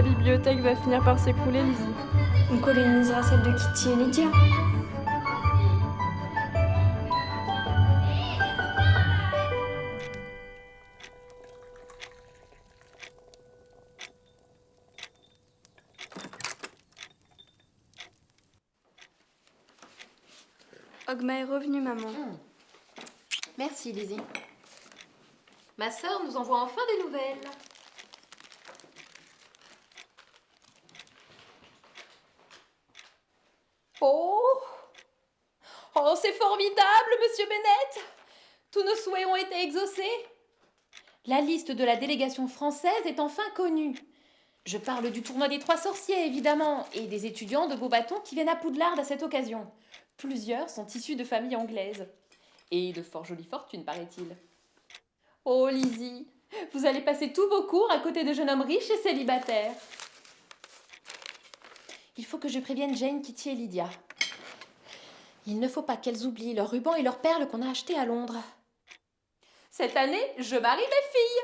la bibliothèque va finir par s'écrouler, Lizzie. On colonisera celle de Kitty et Lydia. Ogma est revenue, maman. Merci, Lizzie. Ma sœur nous envoie enfin des nouvelles. Oh, c'est formidable, monsieur Bennett! Tous nos souhaits ont été exaucés. La liste de la délégation française est enfin connue. Je parle du tournoi des 3 sorciers, évidemment, et des étudiants de Beaubaton qui viennent à Poudlard à cette occasion. Plusieurs sont issus de familles anglaises. Et de fort jolies fortunes, paraît-il. Oh, Lizzie, vous allez passer tous vos cours à côté de jeunes hommes riches et célibataires. Il faut que je prévienne Jane, Kitty et Lydia. Il ne faut pas qu'elles oublient leurs rubans et leurs perles qu'on a achetés à Londres. Cette année, je marie mes filles.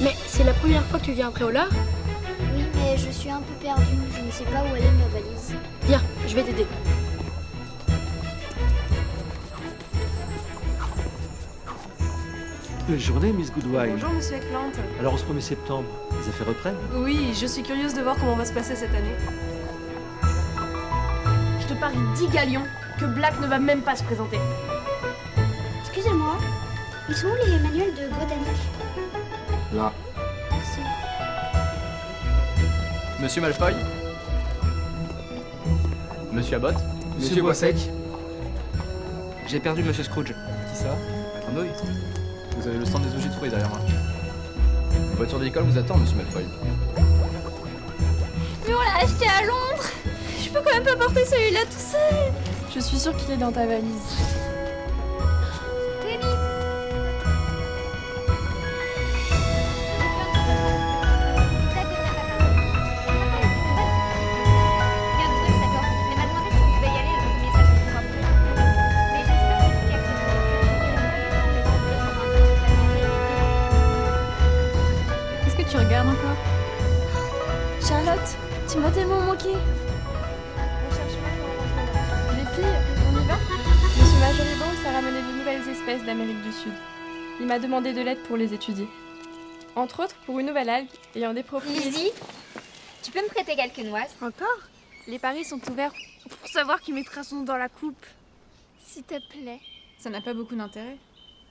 Mais c'est la première fois que tu viens à Préolard? Oui, mais je suis un peu perdue. Je ne sais pas où aller ma valise. Viens, je vais t'aider. Belle journée, Miss Goodwine. Bonjour, monsieur Clant. Alors, au 1er septembre, les affaires reprennent? Oui, je suis curieuse de voir comment va se passer cette année. Je te parie 10 galions que Black ne va même pas se présenter. Excusez-moi, ils sont où les manuels de botanique? Là. Merci. Monsieur Malfoy. Monsieur Abbott. Monsieur Boissec. J'ai perdu Monsieur Scrooge. Qui ça? Grenouille. Vous avez le stand des ogis troués derrière moi. La voiture de l'école vous attend, monsieur Malfoy. Mais on l'a acheté à Londres. Je peux quand même pas porter celui-là tout seul. Je suis sûre qu'il est dans ta valise. Tennis. Est-ce que tu regardes encore? Charlotte, tu m'as tellement manqué. Les filles, on y va? Monsieur Majoribanks a ramené de nouvelles espèces d'Amérique du Sud. Il m'a demandé de l'aide pour les étudier. Entre autres, pour une nouvelle algue ayant des propriétés... Lizzie, tu peux me prêter quelques noises? Encore? Les paris sont ouverts pour savoir qui mettra son nom dans la coupe. S'il te plaît. Ça n'a pas beaucoup d'intérêt.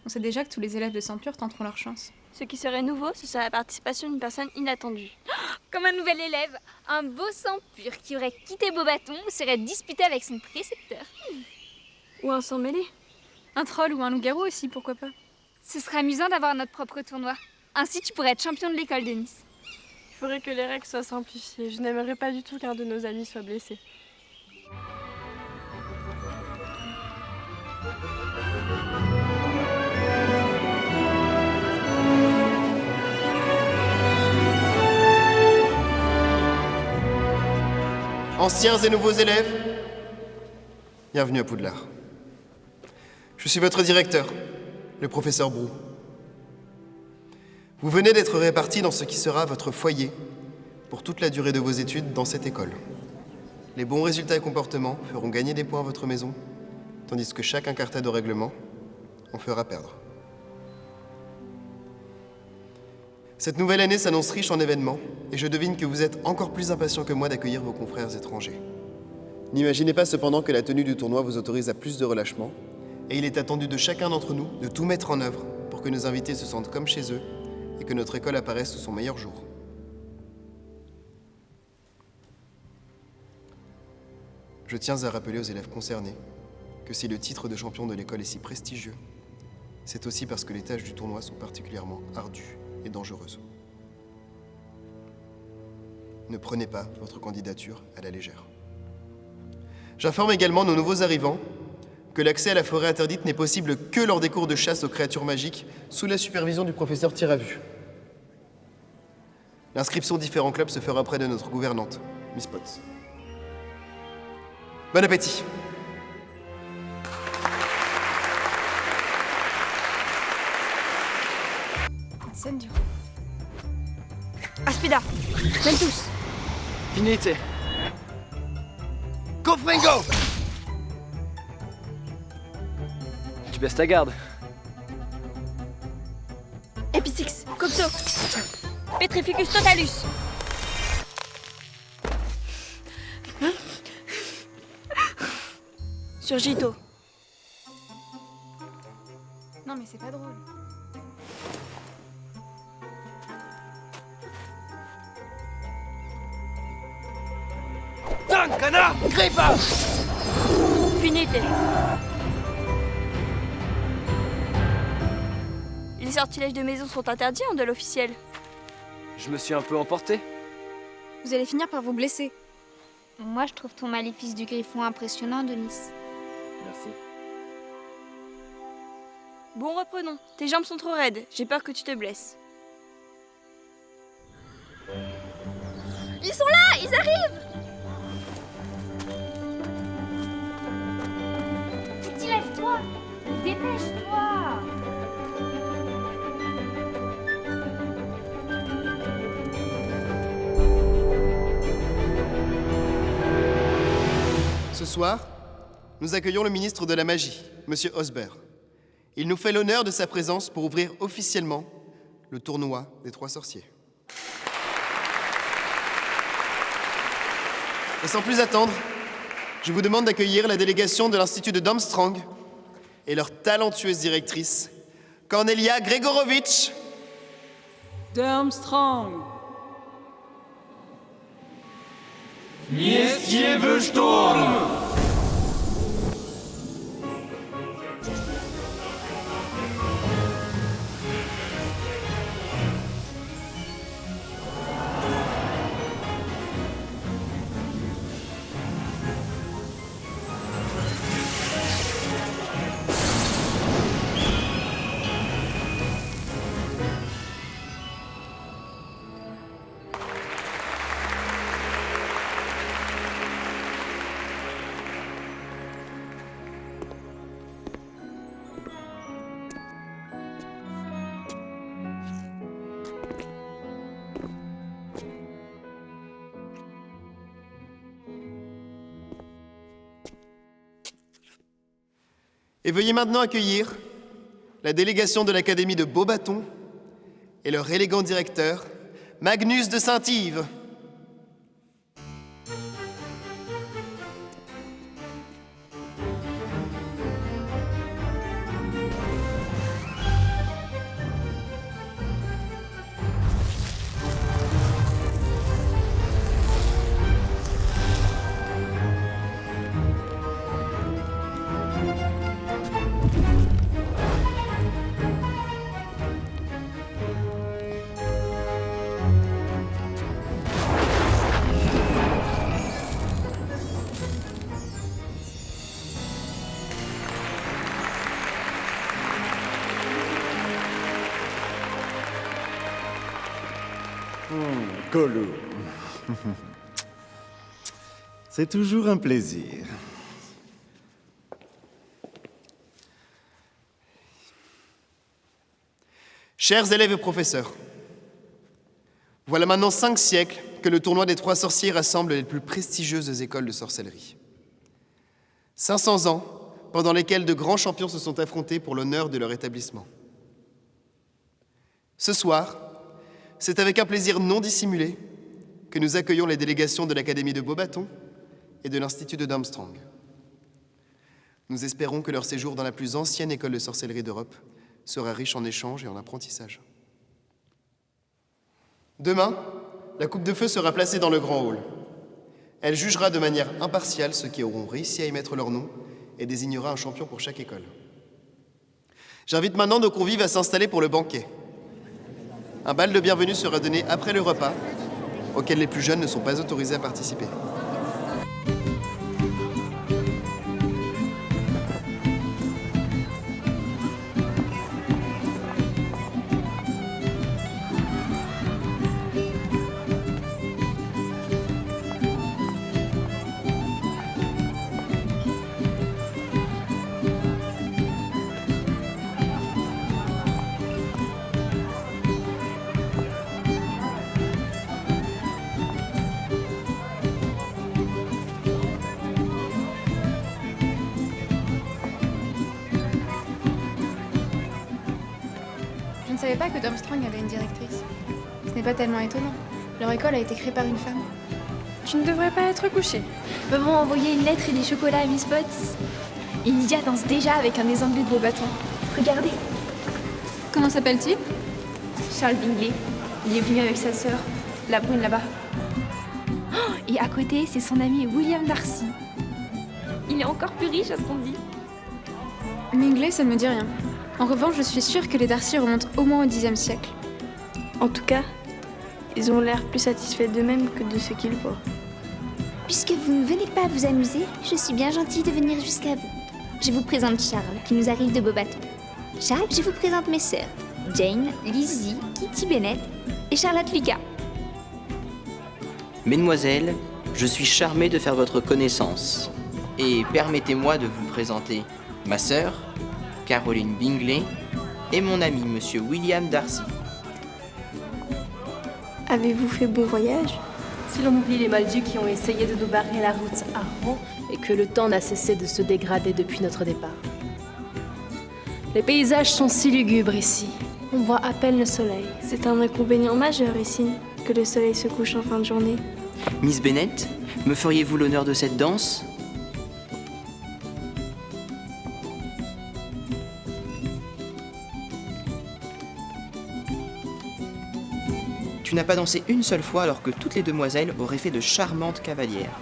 On sait déjà que tous les élèves de Saint-Pure tenteront leur chance. Ce qui serait nouveau, ce serait la participation d'une personne inattendue. Comme un nouvel élève, un beau sang pur qui aurait quitté Beaubaton serait disputé avec son précepteur. Ou un sang mêlé. Un troll ou un loup-garou aussi, pourquoi pas. Ce serait amusant d'avoir notre propre tournoi. Ainsi, tu pourrais être champion de l'école de Nice. Il faudrait que les règles soient simplifiées. Je n'aimerais pas du tout qu'un de nos amis soit blessé. Anciens et nouveaux élèves, bienvenue à Poudlard. Je suis votre directeur, le professeur Brou. Vous venez d'être répartis dans ce qui sera votre foyer pour toute la durée de vos études dans cette école. Les bons résultats et comportements feront gagner des points à votre maison, tandis que chaque incartade au règlement en fera perdre. Cette nouvelle année s'annonce riche en événements, et je devine que vous êtes encore plus impatients que moi d'accueillir vos confrères étrangers. N'imaginez pas cependant que la tenue du tournoi vous autorise à plus de relâchement, et il est attendu de chacun d'entre nous de tout mettre en œuvre pour que nos invités se sentent comme chez eux et que notre école apparaisse sous son meilleur jour. Je tiens à rappeler aux élèves concernés que si le titre de champion de l'école est si prestigieux, c'est aussi parce que les tâches du tournoi sont particulièrement ardues et dangereuse. Ne prenez pas votre candidature à la légère. J'informe également nos nouveaux arrivants que l'accès à la forêt interdite n'est possible que lors des cours de chasse aux créatures magiques sous la supervision du professeur Tiravu. L'inscription aux différents clubs se fera auprès de notre gouvernante, Miss Potts. Bon appétit! scène du... Aspida, même tous. Finite. Confringo! Tu baisses ta garde. Epitix, Copso. Petrificus totalus. Surgito. Non mais c'est pas drôle. Connard! Grippa! Finite. Les sortilèges de maison sont interdits en duel officiel. Je me suis un peu emporté. Vous allez finir par vous blesser. Moi, je trouve ton maléfice du griffon impressionnant, Denis. Merci. Bon, reprenons. Tes jambes sont trop raides. J'ai peur que tu te blesses. Ils sont là, ils arrivent. Titi, lève-toi. Dépêche-toi. Ce soir, nous accueillons le ministre de la Magie, Monsieur Osbert. Il nous fait l'honneur de sa présence pour ouvrir officiellement le tournoi des 3 sorciers. Et sans plus attendre, je vous demande d'accueillir la délégation de l'Institut de Darmstrang et leur talentueuse directrice, Cornelia Gregorovitch. Darmstrang. Miestiewy Sturm! Et veuillez maintenant accueillir la délégation de l'Académie de Beaubaton et leur élégant directeur, Magnus de Saint-Yves. Gollum. C'est toujours un plaisir. Chers élèves et professeurs, voilà maintenant 5 siècles que le tournoi des 3 sorciers rassemble les plus prestigieuses écoles de sorcellerie. 500 ans pendant lesquels de grands champions se sont affrontés pour l'honneur de leur établissement. Ce soir, c'est avec un plaisir non dissimulé que nous accueillons les délégations de l'Académie de Beaubaton et de l'Institut de Darmstrang. Nous espérons que leur séjour dans la plus ancienne école de sorcellerie d'Europe sera riche en échanges et en apprentissage. Demain, la coupe de feu sera placée dans le grand hall. Elle jugera de manière impartiale ceux qui auront réussi à y mettre leur nom et désignera un champion pour chaque école. J'invite maintenant nos convives à s'installer pour le banquet. Un bal de bienvenue sera donné après le repas, auquel les plus jeunes ne sont pas autorisés à participer. savais pas que Durmstrang avait une directrice. Ce n'est pas tellement étonnant. Leur école a été créée par une femme. Tu ne devrais pas être couché. Maman a envoyé une lettre et des chocolats à Miss Potts. Et Lydia danse déjà avec un des anglais de Beaubaton. Regardez, Comment s'appelle-t-il? Charles Bingley. Il est venu avec sa sœur, la brune là-bas. Oh, et à côté, c'est son ami William Darcy. Il est encore plus riche à ce qu'on dit. Bingley, ça ne me dit rien. En revanche, je suis sûre que les Darcy remontent au moins au Xe siècle. En tout cas, ils ont l'air plus satisfaits d'eux-mêmes que de ce qu'ils voient. Puisque vous ne venez pas vous amuser, je suis bien gentille de venir jusqu'à vous. Je vous présente Charles, qui nous arrive de Beaubaton. Charles, je vous présente mes sœurs, Jane, Lizzie, Kitty Bennett et Charlotte Lucas. Mesdemoiselles, je suis charmé de faire votre connaissance. Et permettez-moi de vous présenter ma sœur, Caroline Bingley, et mon ami, monsieur William Darcy. Avez-vous fait bon voyage? Si l'on oublie les moldus qui ont essayé de nous barrer la route à Rouen et que le temps n'a cessé de se dégrader depuis notre départ. Les paysages sont si lugubres ici. On voit à peine le soleil. C'est un inconvénient majeur ici, que le soleil se couche en fin de journée. Miss Bennett, me feriez-vous l'honneur de cette danse? Tu n'as pas dansé une seule fois alors que toutes les demoiselles auraient fait de charmantes cavalières.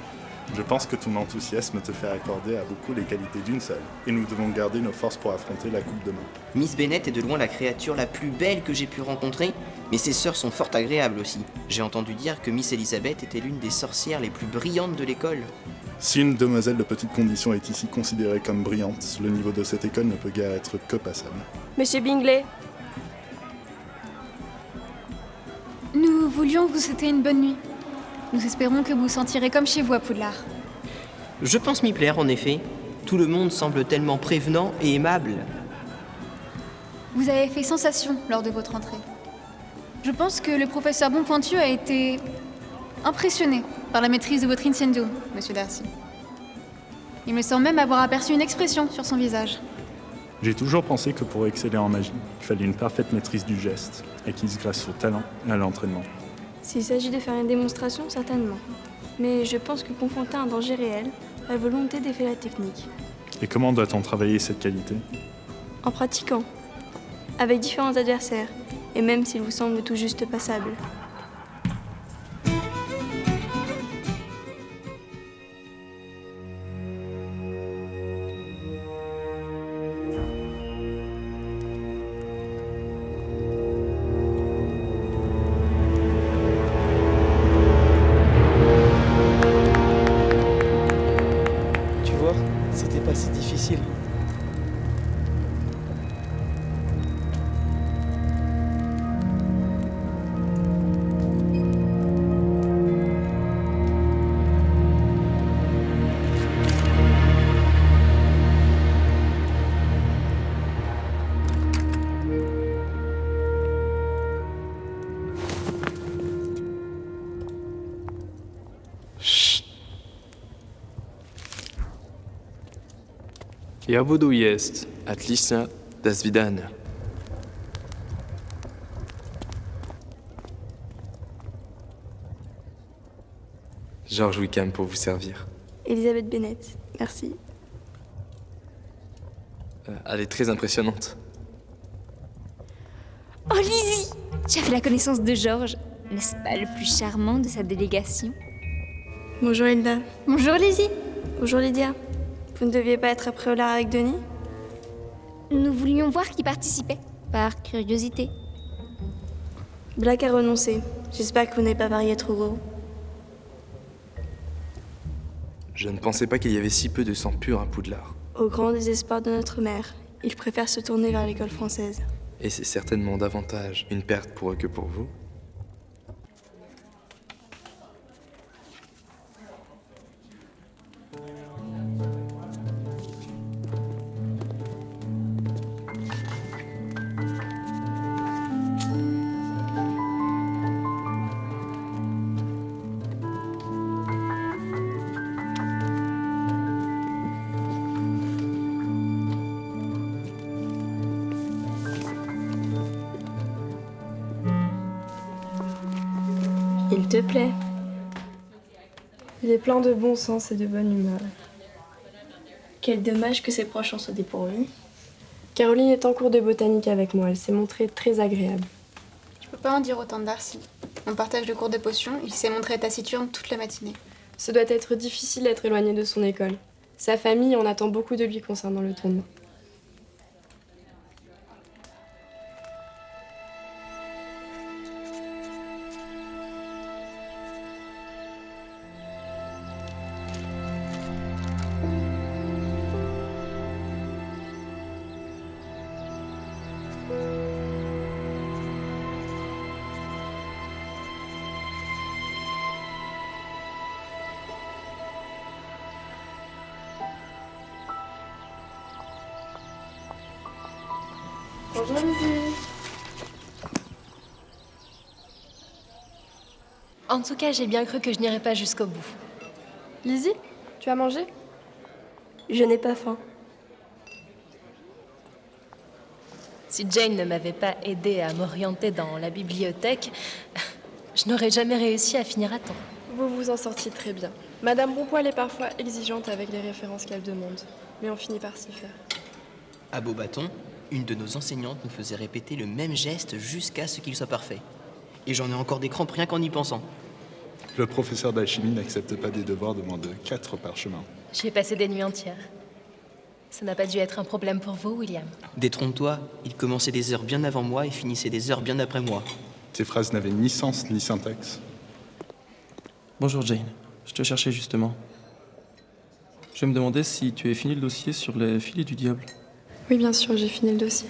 Je pense que ton enthousiasme te fait accorder à beaucoup les qualités d'une seule, et nous devons garder nos forces pour affronter la coupe demain. Miss Bennett est de loin la créature la plus belle que j'ai pu rencontrer, mais ses sœurs sont fort agréables aussi. J'ai entendu dire que Miss Elizabeth était l'une des sorcières les plus brillantes de l'école. Si une demoiselle de petite condition est ici considérée comme brillante, le niveau de cette école ne peut guère être que passable. Monsieur Bingley, Nous voulions vous souhaiter une bonne nuit. Nous espérons que vous vous sentirez comme chez vous à Poudlard. Je pense m'y plaire en effet. Tout le monde semble tellement prévenant et aimable. Vous avez fait sensation lors de votre entrée. Je pense que le professeur Bonpointu a été impressionné par la maîtrise de votre incendio, monsieur Darcy. Il me semble même avoir aperçu une expression sur son visage. J'ai toujours pensé que pour exceller en magie, il fallait une parfaite maîtrise du geste, acquise grâce au talent et à l'entraînement. s'il s'agit de faire une démonstration, certainement. Mais je pense que confronté à un danger réel, la volonté défait la technique. Et comment doit-on travailler cette qualité? En pratiquant, avec différents adversaires, et même s'ils vous semblent tout juste passables. Tu vois, c'était pas si difficile. Ja wo du jest? Отлично. До свидания. George Wickham pour vous servir. Elisabeth Bennett, merci. Elle est très impressionnante. Oh Lizzie, tu as fait la connaissance de George. N'est-ce pas le plus charmant de sa délégation? Bonjour Hilda. Bonjour Lizzie. Bonjour Lydia. Vous ne deviez pas être à Préolard avec Denis? Nous voulions voir qui participait, par curiosité. Black a renoncé. J'espère que vous n'avez pas varié trop gros. Je ne pensais pas qu'il y avait si peu de sang pur à Poudlard. Au grand désespoir de notre mère, il préfère se tourner vers l'école française. Et c'est certainement davantage une perte pour eux que pour vous. Il te plaît? Il est plein de bon sens et de bonne humeur. Quel dommage que ses proches en soient dépourvus. Caroline est en cours de botanique avec moi. Elle s'est montrée très agréable. Je peux pas en dire autant de Darcy. On partage le cours de potions, il s'est montré taciturne toute la matinée. Ce doit être difficile d'être éloigné de son école. Sa famille en attend beaucoup de lui concernant le tournoi. Bonjour Lizzie. En tout cas, j'ai bien cru que je n'irais pas jusqu'au bout. Lizzie, tu as mangé? Je n'ai pas faim. Si Jane ne m'avait pas aidée à m'orienter dans la bibliothèque, je n'aurais jamais réussi à finir à temps. Vous vous en sortiez très bien. Madame Bonpoil est parfois exigeante avec les références qu'elle demande, mais on finit par s'y faire. À Beaubaton, une de nos enseignantes nous faisait répéter le même geste jusqu'à ce qu'il soit parfait. Et j'en ai encore des crampes rien qu'en y pensant. Le professeur d'alchimie n'accepte pas des devoirs de moins de 4 parchemins. J'y ai passé des nuits entières. Ça n'a pas dû être un problème pour vous, William. Détrompe-toi, il commençait des heures bien avant moi et finissait des heures bien après moi. Ces phrases n'avaient ni sens ni syntaxe. Bonjour Jane, je te cherchais justement. Je me demandais si tu avais fini le dossier sur les filets du diable. Oui, bien sûr, j'ai fini le dossier.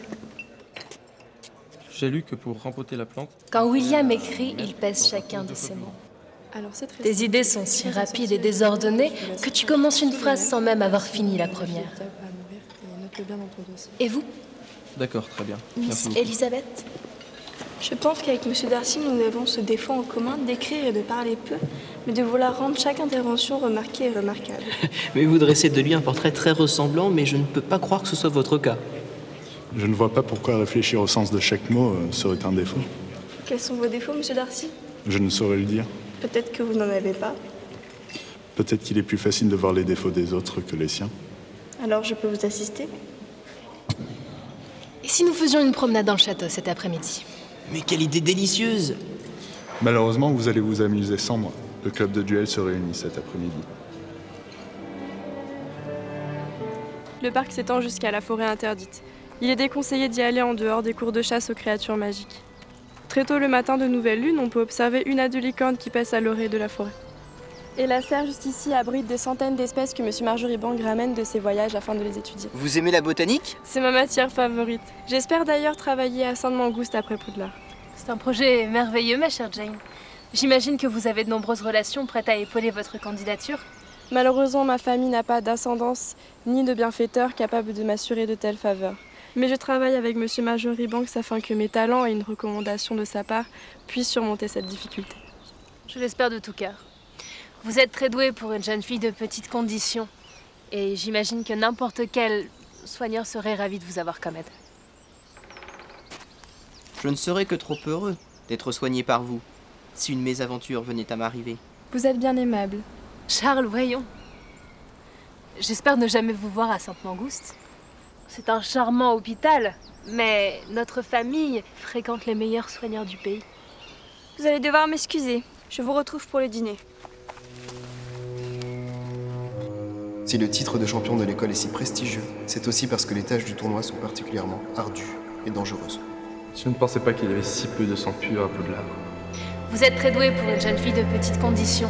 J'ai lu que pour rempoter la plante... Quand William écrit, il pèse chacun de ses mots. Alors c'est très Tes idées sont si rapides et désordonnées que tu commences une phrase sans même avoir fini la première. Et vous, D'accord, très bien. Miss Merci beaucoup. Elisabeth? Je pense qu'avec M. Darcy, nous avons ce défaut en commun d'écrire et de parler peu, mais de vouloir rendre chaque intervention remarquée et remarquable. Mais vous dressez de lui un portrait très ressemblant, mais je ne peux pas croire que ce soit votre cas. Je ne vois pas pourquoi réfléchir au sens de chaque mot serait un défaut. Quels sont vos défauts, M. Darcy? Je ne saurais le dire. Peut-être que vous n'en avez pas. Peut-être qu'il est plus facile de voir les défauts des autres que les siens. Alors je peux vous assister? Et si nous faisions une promenade dans le château cet après-midi? Mais quelle idée délicieuse! Malheureusement, vous allez vous amuser sans moi. Le club de duel se réunit cet après-midi. Le parc s'étend jusqu'à la forêt interdite. Il est déconseillé d'y aller en dehors des cours de chasse aux créatures magiques. Très tôt le matin de nouvelle lune, on peut observer une à deux licornes qui passent à l'orée de la forêt. Et la serre juste ici abrite des centaines d'espèces que M. Marjorie Bang ramène de ses voyages afin de les étudier. Vous aimez la botanique? C'est ma matière favorite. J'espère d'ailleurs travailler à Sainte-Mangouste après Poudlard. C'est un projet merveilleux, ma chère Jane. J'imagine que vous avez de nombreuses relations prêtes à épauler votre candidature. Malheureusement, ma famille n'a pas d'ascendance ni de bienfaiteur capable de m'assurer de telles faveurs. Mais je travaille avec M. Marjorie Banks afin que mes talents et une recommandation de sa part puissent surmonter cette difficulté. Je l'espère de tout cœur. Vous êtes très douée pour une jeune fille de petite condition. Et j'imagine que n'importe quel soigneur serait ravi de vous avoir comme aide. Je ne serais que trop heureux d'être soigné par vous, si une mésaventure venait à m'arriver. Vous êtes bien aimable. Charles, voyons. J'espère ne jamais vous voir à Sainte-Mangouste. C'est un charmant hôpital, mais notre famille fréquente les meilleurs soigneurs du pays. Vous allez devoir m'excuser. Je vous retrouve pour le dîner. Si le titre de champion de l'école est si prestigieux, c'est aussi parce que les tâches du tournoi sont particulièrement ardues et dangereuses. Je ne pensais pas qu'il y avait si peu de sang pur à Poudlard. Vous êtes très douée pour une jeune fille de petite condition.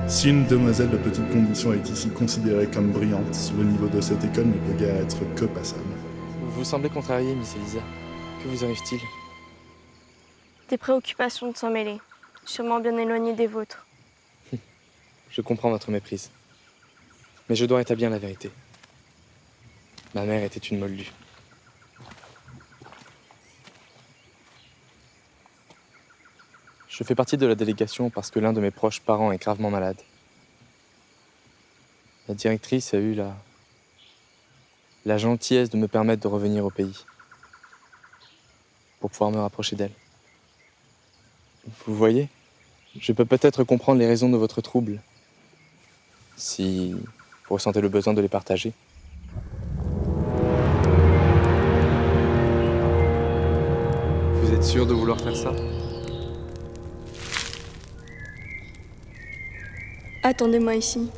Si une demoiselle de petite condition est ici considérée comme brillante, le niveau de cette école ne peut guère être que passable. Vous semblez contrariée, Miss Elisa. Que vous arrive-t-il? Des préoccupations de s'en mêler, sûrement bien éloignées des vôtres. Je comprends votre méprise. Mais je dois établir la vérité. Ma mère était une moldue. Je fais partie de la délégation parce que l'un de mes proches parents est gravement malade. La directrice a eu la gentillesse de me permettre de revenir au pays pour pouvoir me rapprocher d'elle. Vous voyez, Je peux peut-être comprendre les raisons de votre trouble, si vous ressentez le besoin de les partager. Vous êtes sûr de vouloir faire ça? Attendez-moi ici.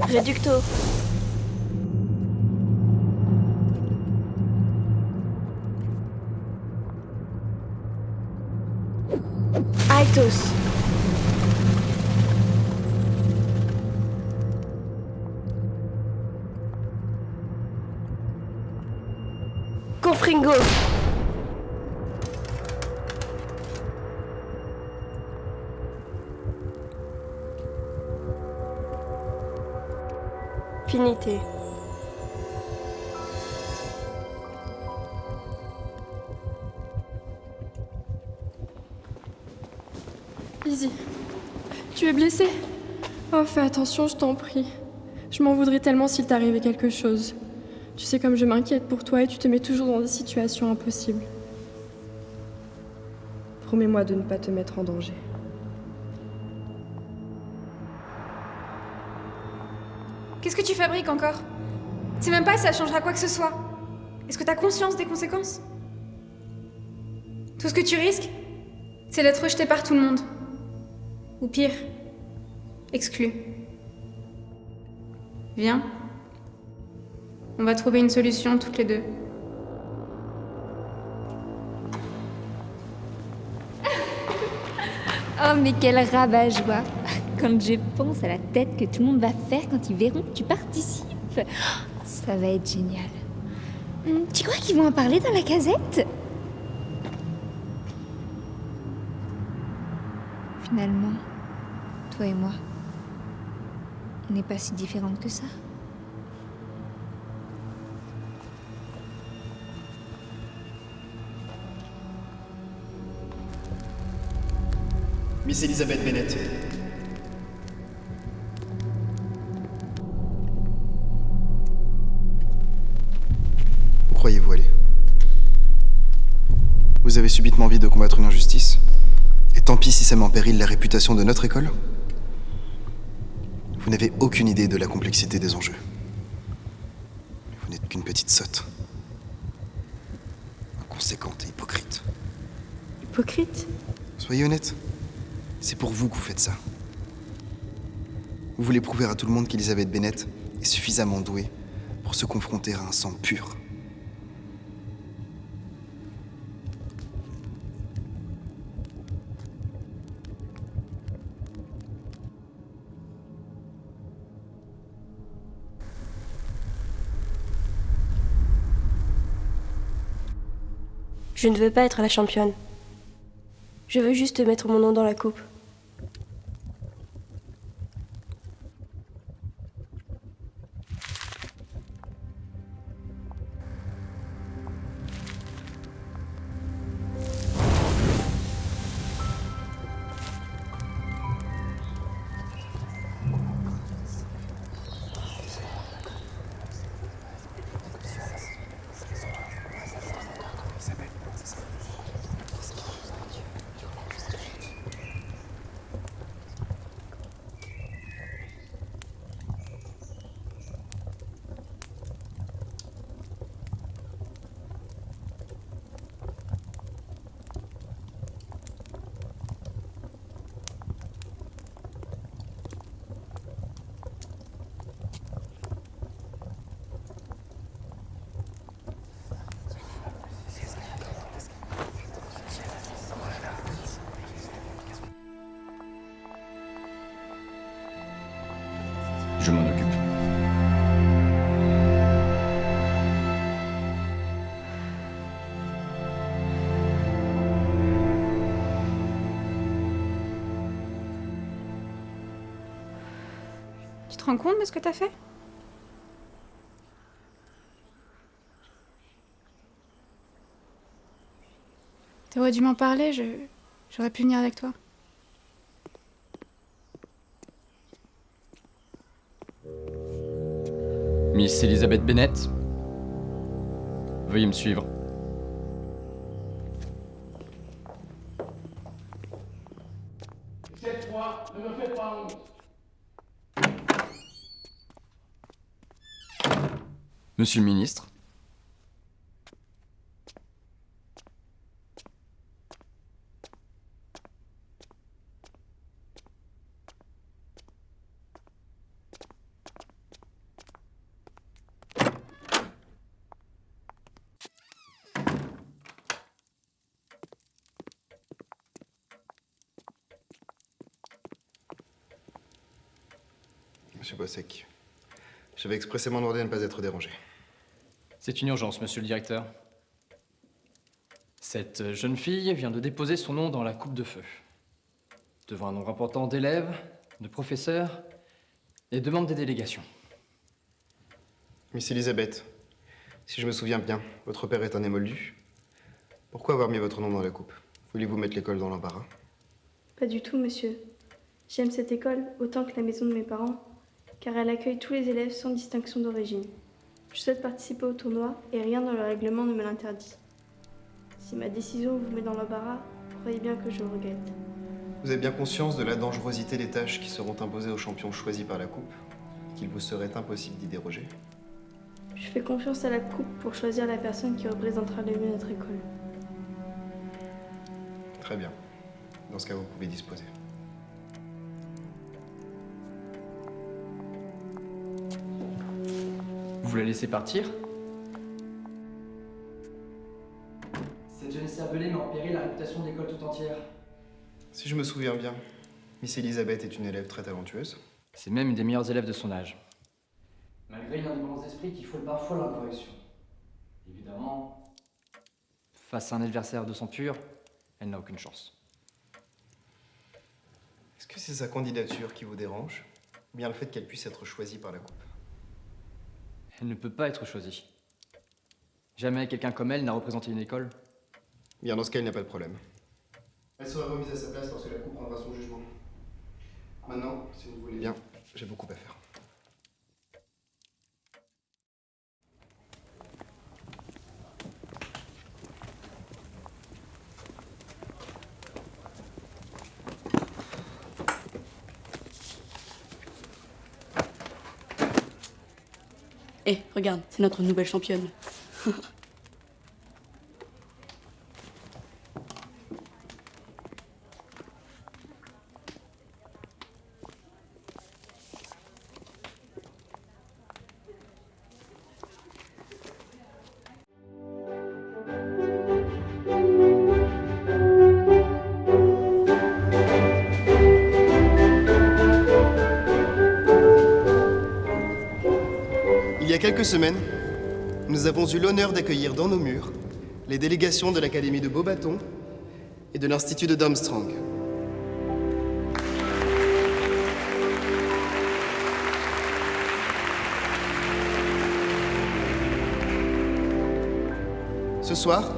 Réducto. Aitos. Confringo. Finité. Lizzie, tu es blessée? Oh, fais attention, je t'en prie. Je m'en voudrais tellement s'il t'arrivait quelque chose. Tu sais comme je m'inquiète pour toi et tu te mets toujours dans des situations impossibles. Promets-moi de ne pas te mettre en danger. Qu'est-ce que tu fabriques encore? Tu sais même pas si ça changera quoi que ce soit. Est-ce que t'as conscience des conséquences? Tout ce que tu risques, c'est d'être rejeté par tout le monde. Ou pire, exclu. Viens. On va trouver une solution toutes les deux. Oh, mais quel rabat-joie! Quand je pense à la tête que tout le monde va faire quand ils verront que tu participes, ça va être génial. Tu crois qu'ils vont en parler dans la casette? Finalement, toi et moi, on n'est pas si différentes que ça. Miss Elizabeth Bennet. Où croyez-vous aller? Vous avez subitement envie de combattre une injustice? Et tant pis si ça met en péril la réputation de notre école? Vous n'avez aucune idée de la complexité des enjeux. Vous n'êtes qu'une petite sotte. Inconséquente et hypocrite. Hypocrite? Soyez honnête. C'est pour vous que vous faites ça. Vous voulez prouver à tout le monde qu'Elizabeth Bennet est suffisamment douée pour se confronter à un sang pur. Je ne veux pas être la championne. Je veux juste mettre mon nom dans la coupe. Je m'en occupe. Tu te rends compte de ce que t'as fait? T'aurais dû m'en parler, j'aurais pu venir avec toi. Miss Elizabeth Bennet, veuillez me suivre. Cette fois, ne me faites pas honte. Monsieur le ministre. Monsieur Bossec, j'avais expressément demandé de ne pas être dérangé. C'est une urgence, monsieur le directeur. Cette jeune fille vient de déposer son nom dans la coupe de feu. Devant un nombre important d'élèves, de professeurs et de membres des délégations. Miss Elizabeth, si je me souviens bien, votre père est un émoldu. Pourquoi avoir mis votre nom dans la coupe? Voulez-vous mettre l'école dans l'embarras? Pas du tout, monsieur. J'aime cette école autant que la maison de mes parents, car elle accueille tous les élèves sans distinction d'origine. Je souhaite participer au tournoi et rien dans le règlement ne me l'interdit. Si ma décision vous met dans l'embarras, croyez bien que je le regrette. Vous avez bien conscience de la dangerosité des tâches qui seront imposées aux champions choisis par la coupe, qu'il vous serait impossible d'y déroger? Je fais confiance à la coupe pour choisir la personne qui représentera le mieux notre école. Très bien. Dans ce cas, vous pouvez disposer. Vous la laissez partir? Cette jeune cervelée met en péril la réputation de l'école tout entière. Si je me souviens bien, Miss Elizabeth est une élève très talentueuse. C'est même une des meilleures élèves de son âge. Malgré une indépendance d'esprit qui frôle parfois l'incorrection. Évidemment, face à un adversaire de sang pur, elle n'a aucune chance. Est-ce que c'est sa candidature qui vous dérange, ou bien le fait qu'elle puisse être choisie par la coupe? Elle ne peut pas être choisie. Jamais quelqu'un comme elle n'a représenté une école. Bien, dans ce cas, il n'y a pas de problème. Elle sera remise à sa place lorsque la coupe prendra son jugement. Maintenant, si vous voulez bien, j'ai beaucoup à faire. Hé, regarde, c'est notre nouvelle championne. Il y a quelques semaines, nous avons eu l'honneur d'accueillir dans nos murs les délégations de l'Académie de Beaubaton et de l'Institut de Darmstrang. Ce soir,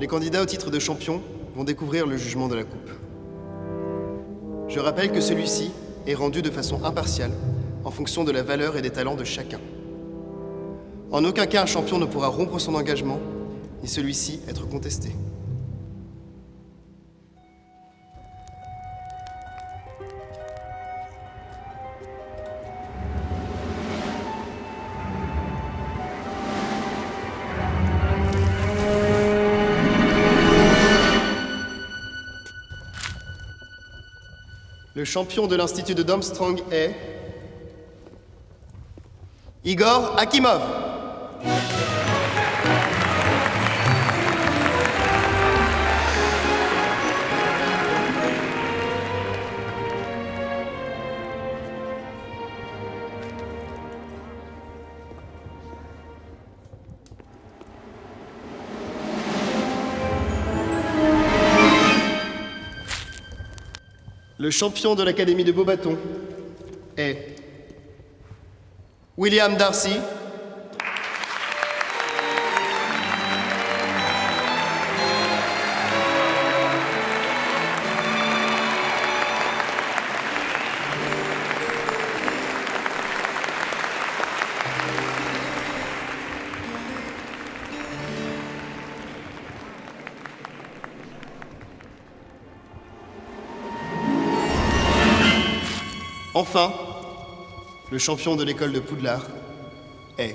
les candidats au titre de champion vont découvrir le jugement de la coupe. Je rappelle que celui-ci est rendu de façon impartiale en fonction de la valeur et des talents de chacun. En aucun cas, un champion ne pourra rompre son engagement, ni celui-ci être contesté. Le champion de l'Institut de Darmstrang est Igor Akimov. Le champion de l'Académie de Beaubaton est William Darcy. Enfin, le champion de l'école de Poudlard est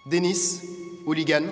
Denis Hooligan.